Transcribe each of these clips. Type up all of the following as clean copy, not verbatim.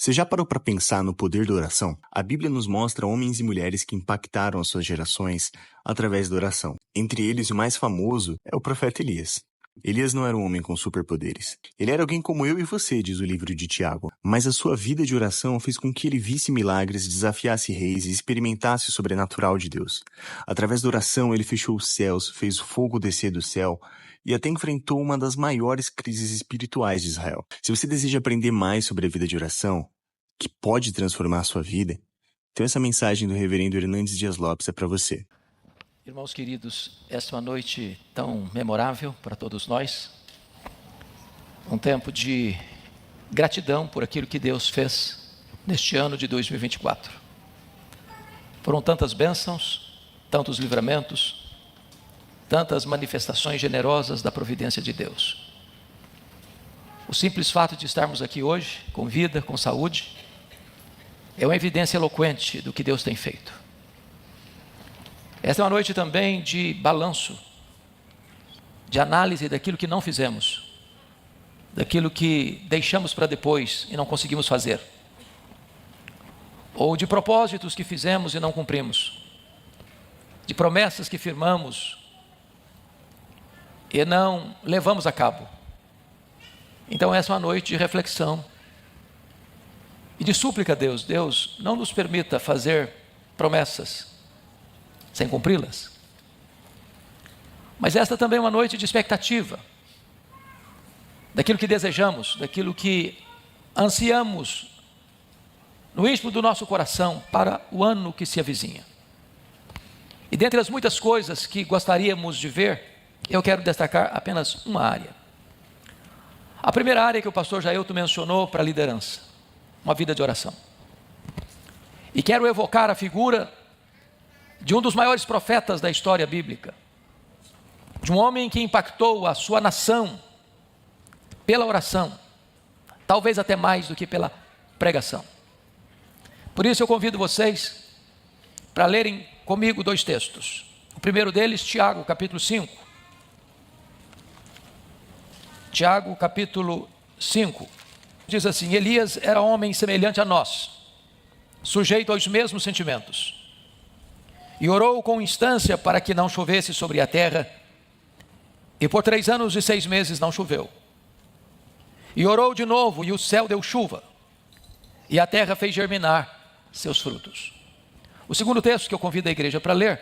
Você já parou para pensar no poder da oração? A Bíblia nos mostra homens e mulheres que impactaram as suas gerações através da oração. Entre eles, o mais famoso é o profeta Elias. Elias não era um homem com superpoderes. Ele era alguém como eu e você, diz o livro de Tiago. Mas a sua vida de oração fez com que ele visse milagres, desafiasse reis e experimentasse o sobrenatural de Deus. Através da oração, ele fechou os céus, fez o fogo descer do céu e até enfrentou uma das maiores crises espirituais de Israel. Se você deseja aprender mais sobre a vida de oração, que pode transformar a sua vida, então essa mensagem do reverendo Hernandes Dias Lopes é para você. Irmãos queridos, esta é uma noite tão memorável para todos nós, um tempo de gratidão por aquilo que Deus fez neste ano de 2024. Foram tantas bênçãos, tantos livramentos, tantas manifestações generosas da providência de Deus. O simples fato de estarmos aqui hoje, com vida, com saúde, é uma evidência eloquente do que Deus tem feito. Esta é uma noite também de balanço, de análise daquilo que não fizemos, daquilo que deixamos para depois e não conseguimos fazer, ou de propósitos que fizemos e não cumprimos, de promessas que firmamos e não levamos a cabo. Então essa é uma noite de reflexão e de súplica a Deus. Deus, não nos permita fazer promessas sem cumpri-las. Mas esta também é uma noite de expectativa, daquilo que desejamos, daquilo que ansiamos no íntimo do nosso coração para o ano que se avizinha. E dentre as muitas coisas que gostaríamos de ver, eu quero destacar apenas uma área. A primeira área que o pastor Jailton mencionou para a liderança, uma vida de oração. E quero evocar a figura de um dos maiores profetas da história bíblica, de um homem que impactou a sua nação pela oração, talvez até mais do que pela pregação. Por isso eu convido vocês para lerem comigo dois textos. O primeiro deles, Tiago, capítulo 5. Tiago, capítulo 5, diz assim: Elias era homem semelhante a nós, sujeito aos mesmos sentimentos, e orou com instância para que não chovesse sobre a terra, e por 3 anos e 6 meses não choveu. E orou de novo, e o céu deu chuva, e a terra fez germinar seus frutos. O segundo texto que eu convido a igreja para ler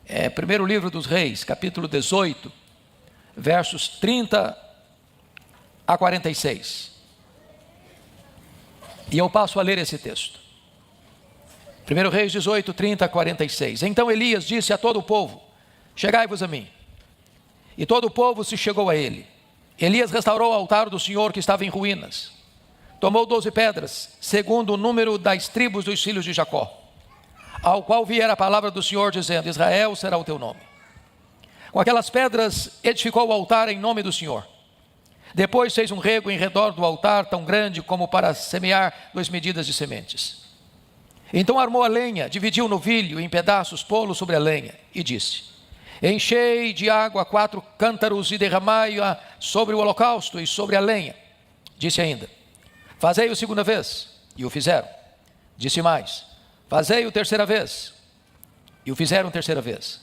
é primeiro livro dos Reis, capítulo 18, versos 30 a 46. E eu passo a ler esse texto. 1 Reis 18, 30 a 46. Então Elias disse a todo o povo: chegai-vos a mim. E todo o povo se chegou a ele. Elias restaurou o altar do Senhor que estava em ruínas. Tomou 12 pedras, segundo o número das tribos dos filhos de Jacó, ao qual viera a palavra do Senhor, dizendo: Israel será o teu nome. Com aquelas pedras edificou o altar em nome do Senhor. Depois fez um rego em redor do altar, tão grande como para semear 2 medidas de sementes. Então armou a lenha, dividiu o novilho em pedaços, pô-lo sobre a lenha, e disse: enchei de água 4 cântaros e derramai-a sobre o holocausto e sobre a lenha. Disse ainda: fazei-o segunda vez, e o fizeram. Disse mais: fazei-o terceira vez, e o fizeram terceira vez.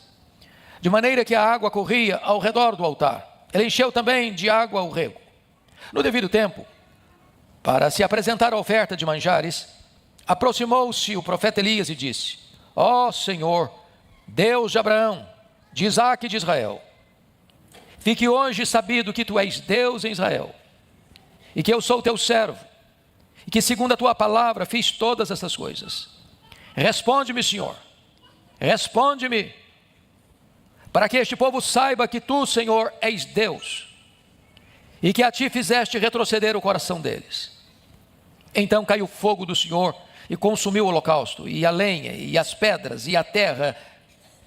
De maneira que a água corria ao redor do altar. Ele encheu também de água o rego. No devido tempo, para se apresentar a oferta de manjares, aproximou-se o profeta Elias e disse: ó Senhor, Deus de Abraão, de Isaque e de Israel, fique hoje sabido que tu és Deus em Israel, e que eu sou teu servo, e que segundo a tua palavra fiz todas essas coisas. Responde-me, Senhor, responde-me, para que este povo saiba que tu, Senhor, és Deus, e que a ti fizeste retroceder o coração deles. Então caiu o fogo do Senhor e consumiu o holocausto, e a lenha, e as pedras, e a terra,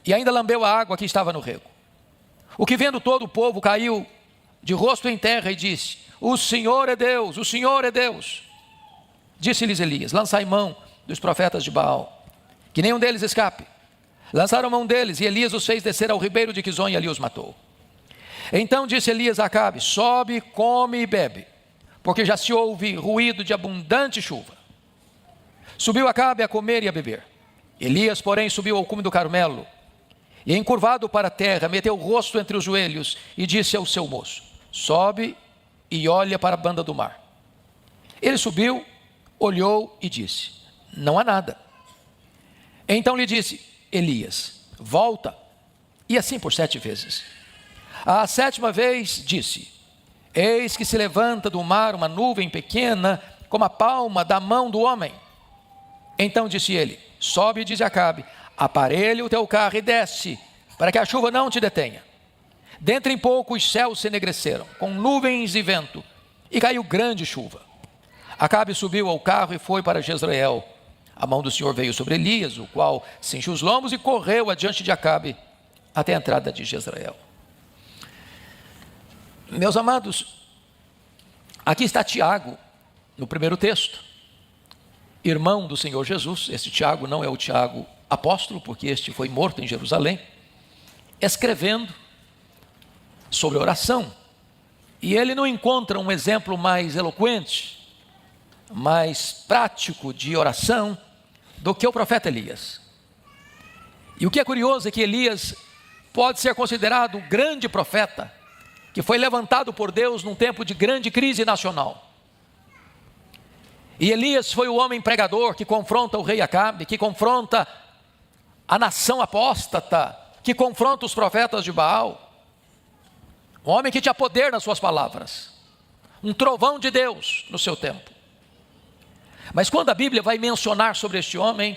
e ainda lambeu a água que estava no rego. O que vendo todo o povo caiu de rosto em terra e disse: o Senhor é Deus, o Senhor é Deus. Disse-lhes Elias: lançai mão dos profetas de Baal, que nenhum deles escape. Lançaram mão deles, e Elias os fez descer ao ribeiro de Quizon, e ali os matou. Então disse Elias a Acabe: sobe, come e bebe, porque já se ouve ruído de abundante chuva. Subiu Acabe a comer e a beber. Elias, porém, subiu ao cume do Carmelo, e encurvado para a terra, meteu o rosto entre os joelhos e disse ao seu moço: sobe e olha para a banda do mar. Ele subiu, olhou e disse: não há nada. Então lhe disse Elias: volta. E assim por 7 vezes. À 7ª vez disse: eis que se levanta do mar uma nuvem pequena, como a palma da mão do homem. Então disse ele: sobe e diz a Acabe: aparelha o teu carro e desce, para que a chuva não te detenha. Dentro em pouco os céus se enegreceram, com nuvens e vento, e caiu grande chuva. Acabe subiu ao carro e foi para Jezreel. A mão do Senhor veio sobre Elias, o qual cingiu os lombos e correu adiante de Acabe até a entrada de Jezreel. Meus amados, aqui está Tiago, no primeiro texto, irmão do Senhor Jesus. Este Tiago não é o Tiago apóstolo, porque este foi morto em Jerusalém, escrevendo sobre oração. E ele não encontra um exemplo mais eloquente, mais prático de oração do que o profeta Elias. E o que é curioso é que Elias pode ser considerado o grande profeta que foi levantado por Deus num tempo de grande crise nacional. E Elias foi o homem pregador que confronta o rei Acabe, que confronta a nação apóstata, que confronta os profetas de Baal. Um homem que tinha poder nas suas palavras, um trovão de Deus no seu tempo. Mas quando a Bíblia vai mencionar sobre este homem,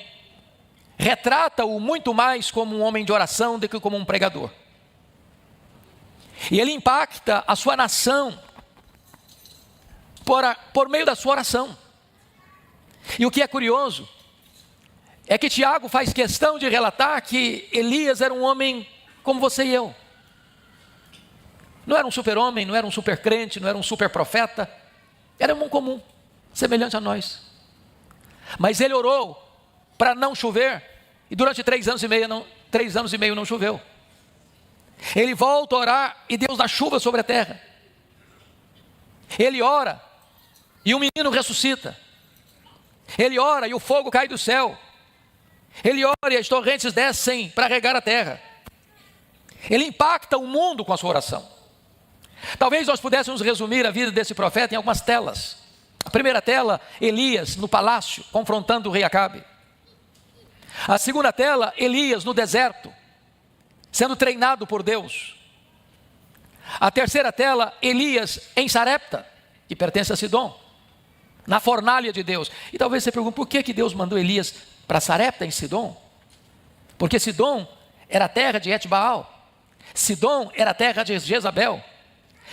retrata-o muito mais como um homem de oração do que como um pregador. E ele impacta a sua nação por meio da sua oração. E o que é curioso é que Tiago faz questão de relatar que Elias era um homem como você e eu. Não era um super-homem, não era um super-crente, não era um super-profeta. Era um comum, semelhante a nós. Mas ele orou para não chover, e durante 3 anos e meio não choveu. Ele volta a orar e Deus dá chuva sobre a terra. Ele ora e o menino ressuscita. Ele ora e o fogo cai do céu. Ele ora e as torrentes descem para regar a terra. Ele impacta o mundo com a sua oração. Talvez nós pudéssemos resumir a vida desse profeta em algumas telas. A primeira tela, Elias no palácio, confrontando o rei Acabe. A segunda tela, Elias no deserto, sendo treinado por Deus. A terceira tela, Elias em Sarepta, que pertence a Sidom, na fornalha de Deus. E talvez você pergunte, por que Deus mandou Elias para Sarepta em Sidom? Porque Sidom era a terra de Etbaal. Sidom era a terra de Jezabel.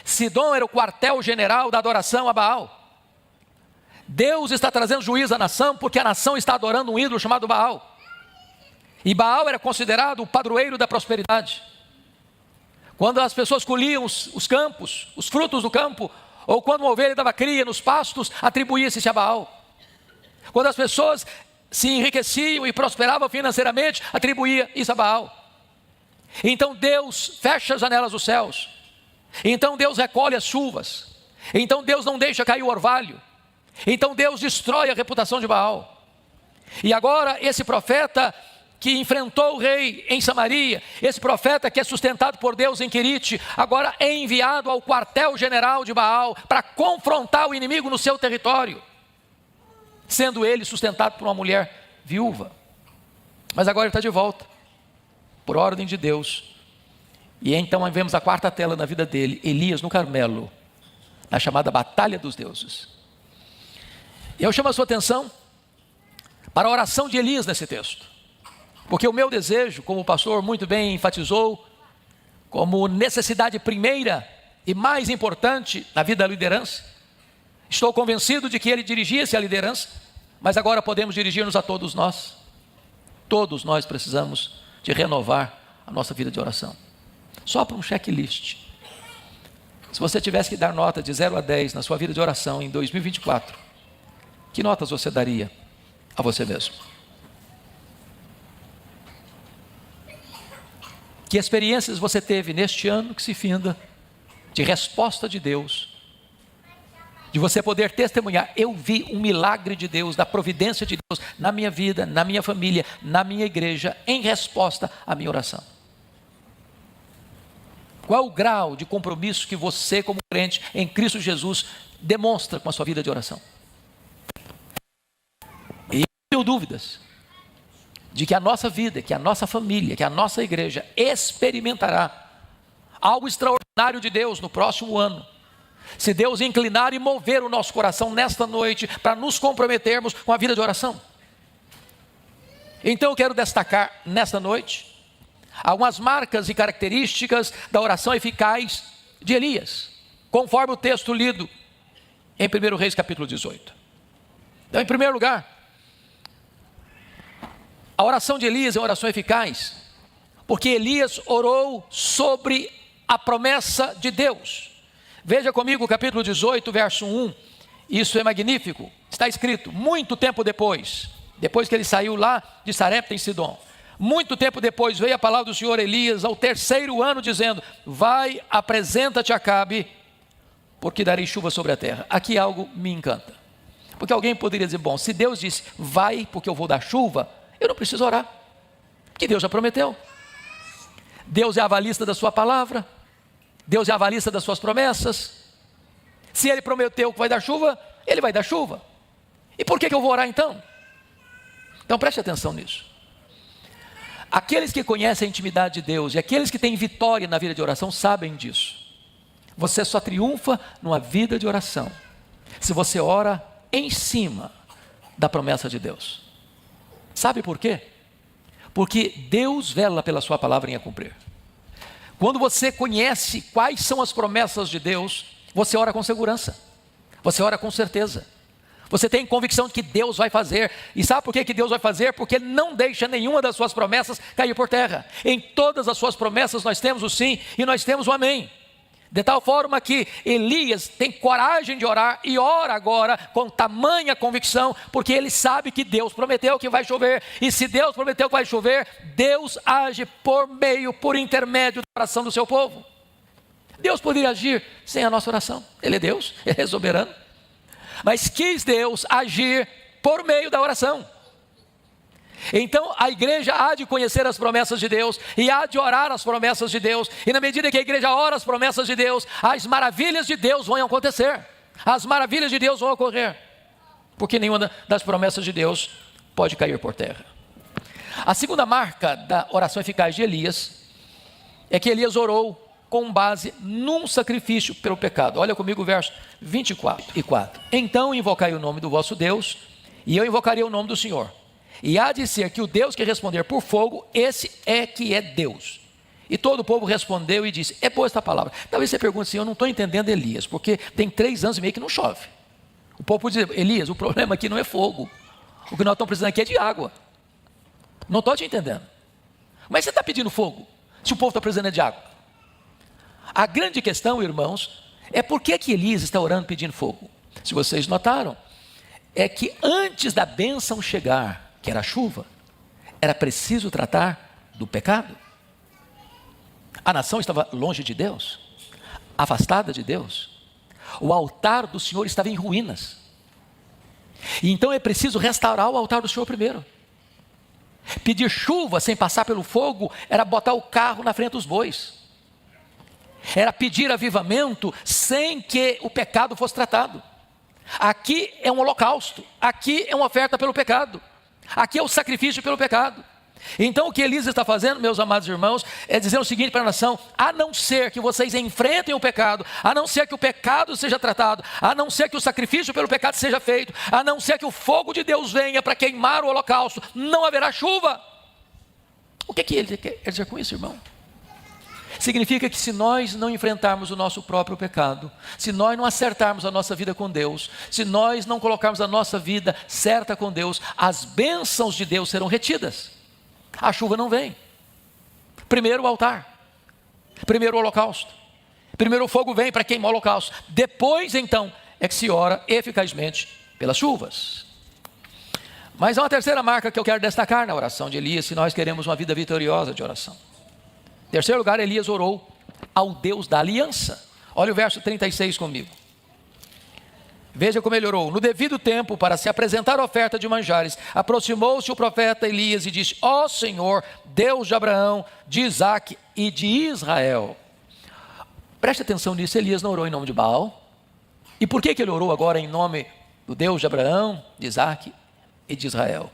Sidom era o quartel-general da adoração a Baal. Deus está trazendo juízo à nação porque a nação está adorando um ídolo chamado Baal. E Baal era considerado o padroeiro da prosperidade. Quando as pessoas colhiam os campos, os frutos do campo, ou quando uma ovelha dava cria nos pastos, atribuía-se a Baal. Quando as pessoas se enriqueciam e prosperavam financeiramente, atribuía isso a Baal. Então Deus fecha as janelas dos céus. Então Deus recolhe as chuvas. Então Deus não deixa cair o orvalho. Então Deus destrói a reputação de Baal. E agora esse profeta que enfrentou o rei em Samaria, esse profeta que é sustentado por Deus em Querite, agora é enviado ao quartel-general de Baal para confrontar o inimigo no seu território, sendo ele sustentado por uma mulher viúva. Mas agora ele está de volta, por ordem de Deus. E então vemos a quarta tela na vida dele, Elias no Carmelo, na chamada Batalha dos Deuses. E eu chamo a sua atenção para a oração de Elias nesse texto. Porque o meu desejo, como o pastor muito bem enfatizou, como necessidade primeira e mais importante na vida da liderança, estou convencido de que ele dirigia-se à liderança, mas agora podemos dirigir-nos a todos nós. Todos nós precisamos de renovar a nossa vida de oração. Só para um checklist. Se você tivesse que dar nota de 0 a 10 na sua vida de oração em 2024, que notas você daria a você mesmo? Que experiências você teve neste ano que se finda de resposta de Deus de você poder testemunhar: eu vi um milagre de Deus, da providência de Deus na minha vida, na minha família, na minha igreja, em resposta à minha oração. Qual é o grau de compromisso que você, como crente em Cristo Jesus, demonstra com a sua vida de oração? E eu não tenho dúvidas de que a nossa vida, que a nossa família, que a nossa igreja experimentará algo extraordinário de Deus no próximo ano, se Deus inclinar e mover o nosso coração nesta noite para nos comprometermos com a vida de oração. Então eu quero destacar nesta noite algumas marcas e características da oração eficaz de Elias, conforme o texto lido em 1 Reis capítulo 18. Então, em primeiro lugar, a oração de Elias é uma oração eficaz, porque Elias orou sobre a promessa de Deus. Veja comigo o capítulo 18, verso 1, isso é magnífico. Está escrito: muito tempo depois que ele saiu lá de Sarepta em Sidom, muito tempo depois veio a palavra do Senhor a Elias ao 3º ano, dizendo: vai, apresenta-te a Acabe, porque darei chuva sobre a terra. Aqui algo me encanta, porque alguém poderia dizer: bom, se Deus disse vai porque eu vou dar chuva, eu não preciso orar, porque Deus já prometeu. Deus é avalista da sua palavra, Deus é avalista das suas promessas. Se Ele prometeu que vai dar chuva, Ele vai dar chuva. E por que eu vou orar então? Então preste atenção nisso. Aqueles que conhecem a intimidade de Deus e aqueles que têm vitória na vida de oração sabem disso. Você só triunfa numa vida de oração se você ora em cima da promessa de Deus. Sabe por quê? Porque Deus vela pela sua palavra em a cumprir. Quando você conhece quais são as promessas de Deus, você ora com segurança, você ora com certeza, você tem convicção de que Deus vai fazer. E sabe por que Deus vai fazer? Porque Ele não deixa nenhuma das suas promessas cair por terra. Em todas as suas promessas nós temos o sim e nós temos o amém. De tal forma que Elias tem coragem de orar e ora agora com tamanha convicção, porque ele sabe que Deus prometeu que vai chover. E se Deus prometeu que vai chover, Deus age por intermédio da oração do seu povo. Deus poderia agir sem a nossa oração. Ele é Deus, Ele é soberano. Mas quis Deus agir por meio da oração. Então a igreja há de conhecer as promessas de Deus e há de orar as promessas de Deus. E na medida que a igreja ora as promessas de Deus, as maravilhas de Deus vão acontecer. As maravilhas de Deus vão ocorrer. Porque nenhuma das promessas de Deus pode cair por terra. A segunda marca da oração eficaz de Elias é que Elias orou com base num sacrifício pelo pecado. Olha comigo o verso 24 e 4. Então invocai o nome do vosso Deus, e eu invocarei o nome do Senhor. E há de ser que o Deus que responder por fogo, esse é que é Deus. E todo o povo respondeu e disse: é boa esta palavra. Talvez você pergunte assim: eu não estou entendendo Elias, porque tem 3 anos e meio que não chove. O povo pode dizer: Elias, o problema aqui não é fogo, o que nós estamos precisando aqui é de água. Não estou te entendendo. Mas você está pedindo fogo, se o povo está precisando de água? A grande questão, irmãos, é por que Elias está orando pedindo fogo. Se vocês notaram, é que antes da bênção chegar, que era a chuva, era preciso tratar do pecado. A nação estava longe de Deus, afastada de Deus. O altar do Senhor estava em ruínas. E então é preciso restaurar o altar do Senhor primeiro. Pedir chuva sem passar pelo fogo era botar o carro na frente dos bois. Era pedir avivamento sem que o pecado fosse tratado. Aqui é um holocausto, aqui é uma oferta pelo pecado, aqui é o sacrifício pelo pecado. Então o que Elias está fazendo, meus amados irmãos, é dizer o seguinte para a nação: a não ser que vocês enfrentem o pecado, a não ser que o pecado seja tratado, a não ser que o sacrifício pelo pecado seja feito, a não ser que o fogo de Deus venha para queimar o holocausto, não haverá chuva. O que ele quer dizer com isso, irmão? Significa que se nós não enfrentarmos o nosso próprio pecado, se nós não acertarmos a nossa vida com Deus, se nós não colocarmos a nossa vida certa com Deus, as bênçãos de Deus serão retidas. A chuva não vem. Primeiro o altar, primeiro o holocausto, primeiro o fogo vem para queimar o holocausto, depois então é que se ora eficazmente pelas chuvas. Mas há uma terceira marca que eu quero destacar na oração de Elias, se nós queremos uma vida vitoriosa de oração. Em terceiro lugar, Elias orou ao Deus da aliança. Olha o verso 36 comigo. Veja como ele orou. No devido tempo, para se apresentar a oferta de manjares, aproximou-se o profeta Elias e disse: ó Senhor, Deus de Abraão, de Isaque e de Israel. Preste atenção nisso, Elias não orou em nome de Baal. E por que ele orou agora em nome do Deus de Abraão, de Isaque e de Israel?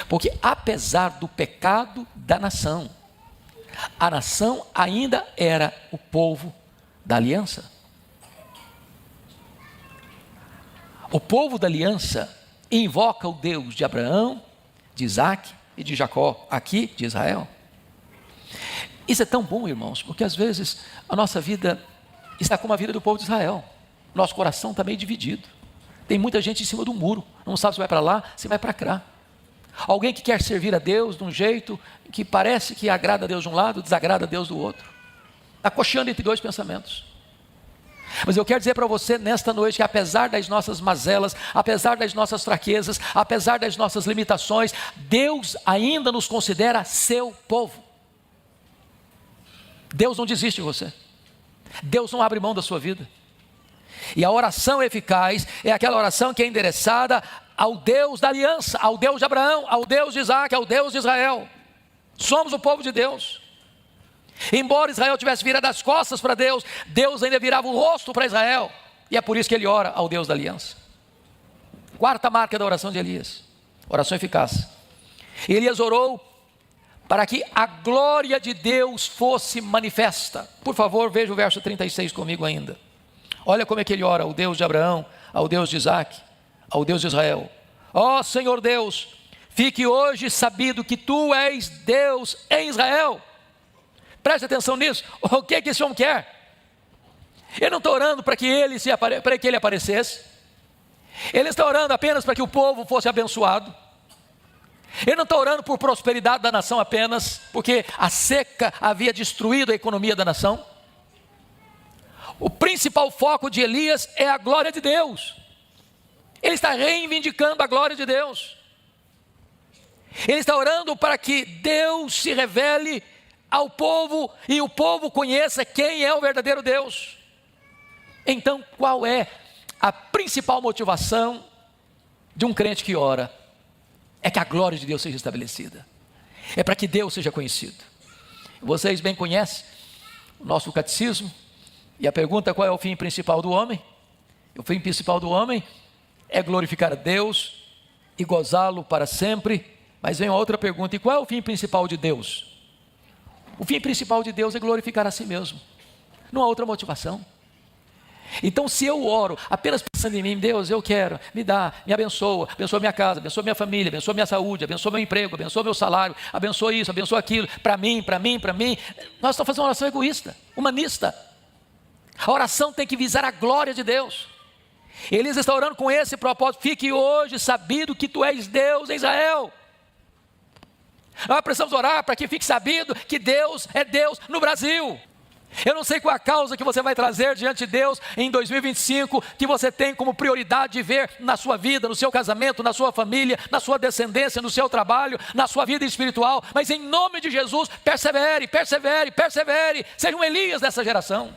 Porque apesar do pecado da nação, a nação ainda era o povo da aliança. O povo da aliança invoca o Deus de Abraão, de Isaque e de Jacó, aqui de Israel. Isso é tão bom, irmãos, porque às vezes a nossa vida está como a vida do povo de Israel. Nosso coração está meio dividido. Tem muita gente em cima do muro, não sabe se vai para lá, se vai para cá. Alguém que quer servir a Deus de um jeito que parece que agrada a Deus de um lado, desagrada a Deus do outro. Está cocheando entre dois pensamentos. Mas eu quero dizer para você nesta noite que apesar das nossas mazelas, apesar das nossas fraquezas, apesar das nossas limitações, Deus ainda nos considera seu povo. Deus não desiste de você. Deus não abre mão da sua vida. E a oração eficaz é aquela oração que é endereçada ao Deus da aliança, ao Deus de Abraão, ao Deus de Isaque, ao Deus de Israel. Somos o povo de Deus. Embora Israel tivesse virado as costas para Deus, Deus ainda virava o rosto para Israel. E é por isso que ele ora ao Deus da aliança. Quarta marca da oração de Elias, oração eficaz. Elias orou para que a glória de Deus fosse manifesta. Por favor, veja o verso 36 comigo ainda. Olha como é que ele ora ao Deus de Abraão, ao Deus de Isaque, ao Deus de Israel. Ó Senhor Deus, fique hoje sabido que tu és Deus em Israel. Preste atenção nisso. O que é que esse homem quer? Ele não está orando para que ele aparecesse. Ele está orando apenas para que o povo fosse abençoado. Ele não está orando por prosperidade da nação apenas, porque a seca havia destruído a economia da nação. O principal foco de Elias é a glória de Deus. Ele está reivindicando a glória de Deus. Ele está orando para que Deus se revele ao povo e o povo conheça quem é o verdadeiro Deus. Então, qual é a principal motivação de um crente que ora? É que a glória de Deus seja estabelecida. É para que Deus seja conhecido. Vocês bem conhecem o nosso catecismo. E a pergunta: qual é o fim principal do homem? O fim principal do homem é glorificar a Deus e gozá-lo para sempre. Mas vem outra pergunta: e qual é o fim principal de Deus? O fim principal de Deus é glorificar a si mesmo. Não há outra motivação. Então, se eu oro apenas pensando em mim, Deus, eu quero, me dá, me abençoa minha casa, abençoa minha família, abençoa minha saúde, abençoa meu emprego, abençoa meu salário, abençoa isso, abençoa aquilo, para mim, nós estamos fazendo uma oração egoísta, humanista. A oração tem que visar a glória de Deus. Elias está orando com esse propósito: fique hoje sabido que tu és Deus em Israel. Nós precisamos orar para que fique sabido que Deus é Deus no Brasil. Eu não sei qual a causa que você vai trazer diante de Deus em 2025, que você tem como prioridade de ver na sua vida, no seu casamento, na sua família, na sua descendência, no seu trabalho, na sua vida espiritual. Mas em nome de Jesus, persevere, persevere, persevere. Seja um Elias dessa geração.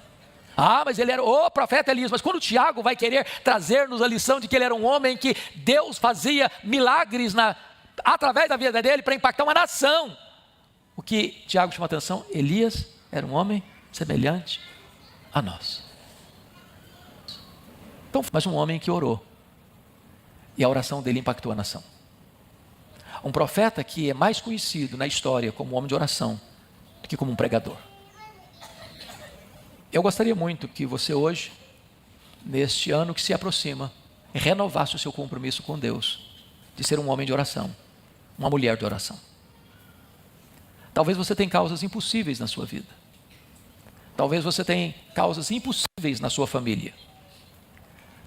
Ah, mas ele era o profeta Elias. Mas quando Tiago vai querer trazer-nos a lição de que ele era um homem que Deus fazia milagres através da vida dele para impactar uma nação, o que Tiago chama atenção? Elias era um homem semelhante a nós. Então, mas um homem que orou, e a oração dele impactou a nação. Um profeta que é mais conhecido na história como um homem de oração do que como um pregador. Eu gostaria muito que você hoje, neste ano que se aproxima, renovasse o seu compromisso com Deus, de ser um homem de oração, uma mulher de oração. Talvez você tenha causas impossíveis na sua vida. Talvez você tenha causas impossíveis na sua família.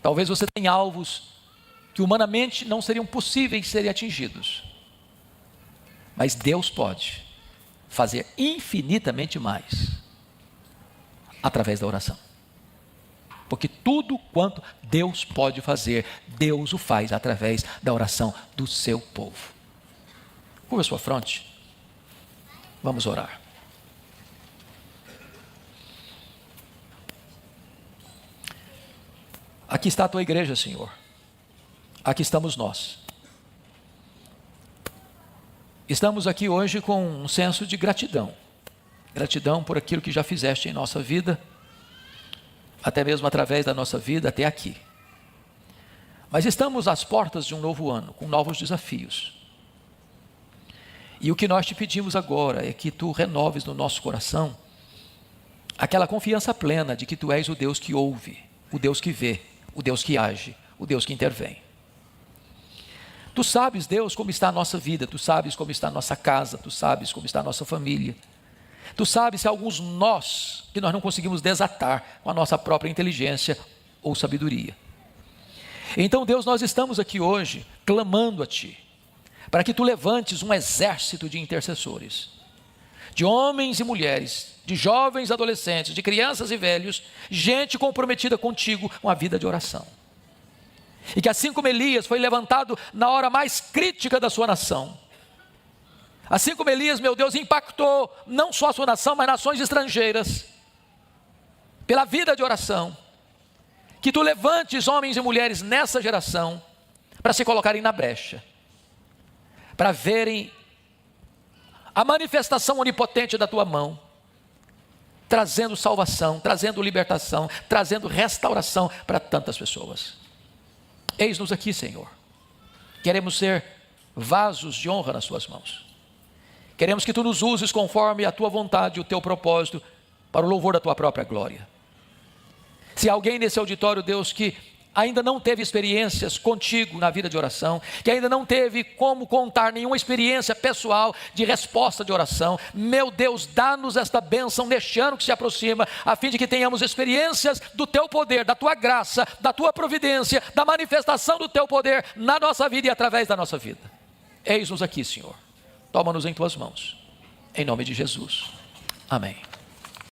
Talvez você tenha alvos que humanamente não seriam possíveis serem atingidos. Mas Deus pode fazer infinitamente mais através da oração. Porque tudo quanto Deus pode fazer, Deus o faz através da oração do seu povo. Curva a sua fronte. Vamos orar. Aqui está a tua igreja, Senhor. Aqui estamos nós. Estamos aqui hoje com um senso de gratidão. Gratidão por aquilo que já fizeste em nossa vida, até mesmo através da nossa vida até aqui. Mas estamos às portas de um novo ano, com novos desafios. E o que nós te pedimos agora é que tu renoves no nosso coração aquela confiança plena de que tu és o Deus que ouve, o Deus que vê, o Deus que age, o Deus que intervém. Tu sabes, Deus, como está a nossa vida, tu sabes como está a nossa casa, tu sabes como está a nossa família. Tu sabes se há alguns nós que nós não conseguimos desatar com a nossa própria inteligência ou sabedoria. Então, Deus, nós estamos aqui hoje clamando a Ti, para que Tu levantes um exército de intercessores, de homens e mulheres, de jovens, adolescentes, de crianças e velhos, gente comprometida contigo com a vida de oração. E que assim como Elias foi levantado na hora mais crítica da sua nação, assim como Elias, meu Deus, impactou não só a sua nação, mas nações estrangeiras, pela vida de oração, que Tu levantes homens e mulheres nessa geração, para se colocarem na brecha, para verem a manifestação onipotente da Tua mão, trazendo salvação, trazendo libertação, trazendo restauração para tantas pessoas. Eis-nos aqui, Senhor. Queremos ser vasos de honra nas Tuas mãos. Queremos que Tu nos uses conforme a Tua vontade e o Teu propósito, para o louvor da Tua própria glória. Se há alguém nesse auditório, Deus, que ainda não teve experiências contigo na vida de oração, que ainda não teve como contar nenhuma experiência pessoal de resposta de oração, meu Deus, dá-nos esta bênção neste ano que se aproxima, a fim de que tenhamos experiências do Teu poder, da Tua graça, da Tua providência, da manifestação do Teu poder na nossa vida e através da nossa vida. Eis-nos aqui, Senhor. Toma-nos em Tuas mãos. Em nome de Jesus. Amém.